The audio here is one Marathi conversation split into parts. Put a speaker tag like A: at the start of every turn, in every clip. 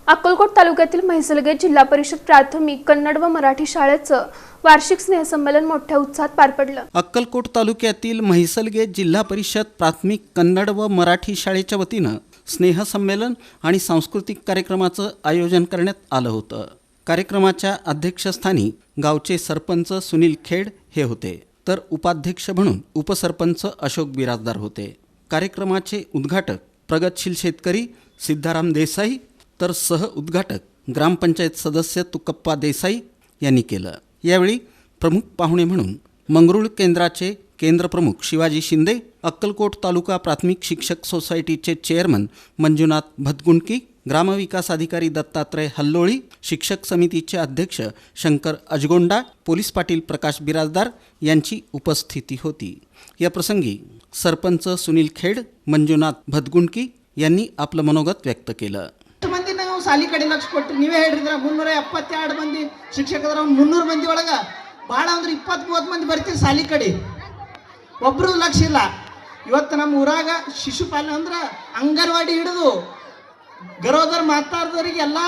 A: अक्कलकोट तालुक्यातील म्हैसलगे जिल्हा परिषद प्राथमिक कन्नड व मराठी शाळेचं वार्षिक स्नेहसंमेलन मोठ्या उत्साहात पार पडलं।
B: अक्कलकोट तालुक्यातील म्हैसलगे जिल्हा परिषद प्राथमिक कन्नड व मराठी शाळेच्या वतीनं स्नेहसंमेलन आणि सांस्कृतिक कार्यक्रमाचं आयोजन करण्यात आलं होतं। कार्यक्रमाच्या अध्यक्षस्थानी गावचे सरपंच सुनील खेड हे होते, तर उपाध्यक्ष म्हणून उपसरपंच अशोक बिराजदार होते। कार्यक्रमाचे उद्घाटक प्रगतशील शेतकरी सिद्धाराम देसाई तर सह उद्घाटक ग्रामपंचायत सदस्य तुकप्पा देसाई यांनी केलं। यावेळी प्रमुख पाहुणे म्हणून मंगरुळ केंद्राचे केंद्रप्रमुख शिवाजी शिंदे, अक्कलकोट तालुका प्राथमिक शिक्षक सोसायटीचे चेअरमन मंजुनाथ भदगुंडकी, ग्रामविकास अधिकारी दत्तात्रय हल्लोळी, शिक्षक समितीचे अध्यक्ष शंकर अजगोंडा, पोलीस पाटील प्रकाश बिराजदार यांची उपस्थिती होती। या प्रसंगी सरपंच सुनील खेड, मंजुनाथ भदगुंडकी यांनी आपलं मनोगत व्यक्त केलं।
C: ಸಾಲಿ ಕಡೆ ಲಕ್ಷ ಕೊಟ್ಟು ನೀವೇ ಹೇಳಿದ್ರೆ 372 ಮಂದಿ ಶಿಕ್ಷಕರು 300 ಮಂದಿ ಒಳಗ ಭಾಳ ಅಂದ್ರೆ 20-30 ಮಂದಿ ಬರ್ತೀವಿ ಸಾಲಿ ಕಡೆ, ಒಬ್ರು ಲಕ್ಷ ಇಲ್ಲ। ಇವತ್ತು ನಮ್ಮ ಊರಾಗ ಶಿಶುಪಾಲನೆ ಅಂದ್ರೆ ಅಂಗನವಾಡಿ ಹಿಡಿದು ಗರೋದರ ಮಾತಾಡೋರಿಗೆ ಎಲ್ಲ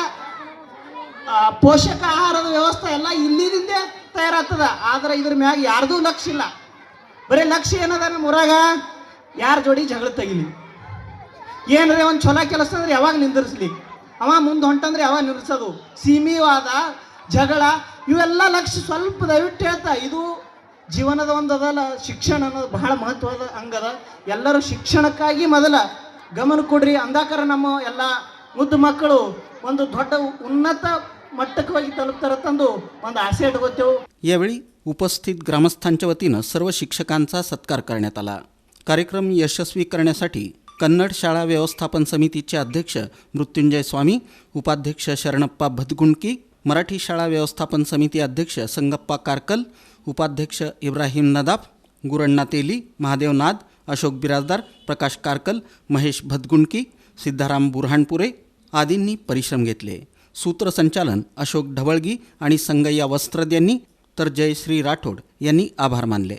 C: ಪೋಷಕ ಆಹಾರದ ವ್ಯವಸ್ಥೆ ಎಲ್ಲ ಇಲ್ಲಿಂದ ತಯಾರಾಗ್ತದ। ಆದ್ರೆ ಇದ್ರ ಮ್ಯಾಗ ಯಾರ್ದು ಲಕ್ಷ ಇಲ್ಲ, ಬರೀ ಲಕ್ಷ ಏನದ ನಮ್ಮ ಊರಾಗ ಯಾರ ಜೋಡಿ ಜಗಳ ತೆಗಿಲಿ, ಏನ್ರೆ ಒಂದು ಚೊಲೋ ಕೆಲಸ ಅಂದ್ರೆ ಯಾವಾಗ ನಿಂದಿರಿಸ್ಲಿ, ಅವ ಮುಂದೆ ಹೊಂಟಂದ್ರೆ ಯಾವ ನಿಲ್ಲಿಸೋದು, ಸೀಮಿವಾದ ಜಗಳ ಇವೆಲ್ಲ ಲಕ್ಷ್ಯ ಸ್ವಲ್ಪ ದಯವಿಟ್ಟು ಹೇಳ್ತಾ, ಇದು ಜೀವನದ ಒಂದು ಅದಲ್ಲ, ಶಿಕ್ಷಣ ಅನ್ನೋದು ಬಹಳ ಮಹತ್ವದ ಅಂಗದ। ಎಲ್ಲರೂ ಶಿಕ್ಷಣಕ್ಕಾಗಿ ಮೊದಲ ಗಮನ ಕೊಡ್ರಿ, ಅಂದಾಕರ ನಮ್ಮ ಎಲ್ಲ ಮುದ್ದು ಮಕ್ಕಳು ಒಂದು ದೊಡ್ಡ ಉನ್ನತ मट्टक होई तलुपतारतंदू ಒಂದು ಆಸೆ ಇಟ್ಕೋತೇವೆ।
B: यावेळी उपस्थित ग्रामस्थांच्या वतीनं सर्व शिक्षकांचा सत्कार करण्यात आला। कार्यक्रम यशस्वी करण्यासाठी कन्नड शाळा व्यवस्थापन समितीचे अध्यक्ष मृत्युंजय स्वामी, उपाध्यक्ष शरणप्पा भदगुंडकी, मराठी शाळा व्यवस्थापन समिती अध्यक्ष संगप्पा कारकल, उपाध्यक्ष इब्राहिम नदाफ, गुरण्णा तेली, महादेव नाद, अशोक बिराजदार, प्रकाश कारकल, महेश भदगुंडकी, सिद्धाराम बुरहाणपुरे आदींनी परिश्रम घेतले। सूत्रसंचालन अशोक ढवळगी आणि संगय्या वस्त्रद यांनी, तर जयश्री राठोड यांनी आभार मानले।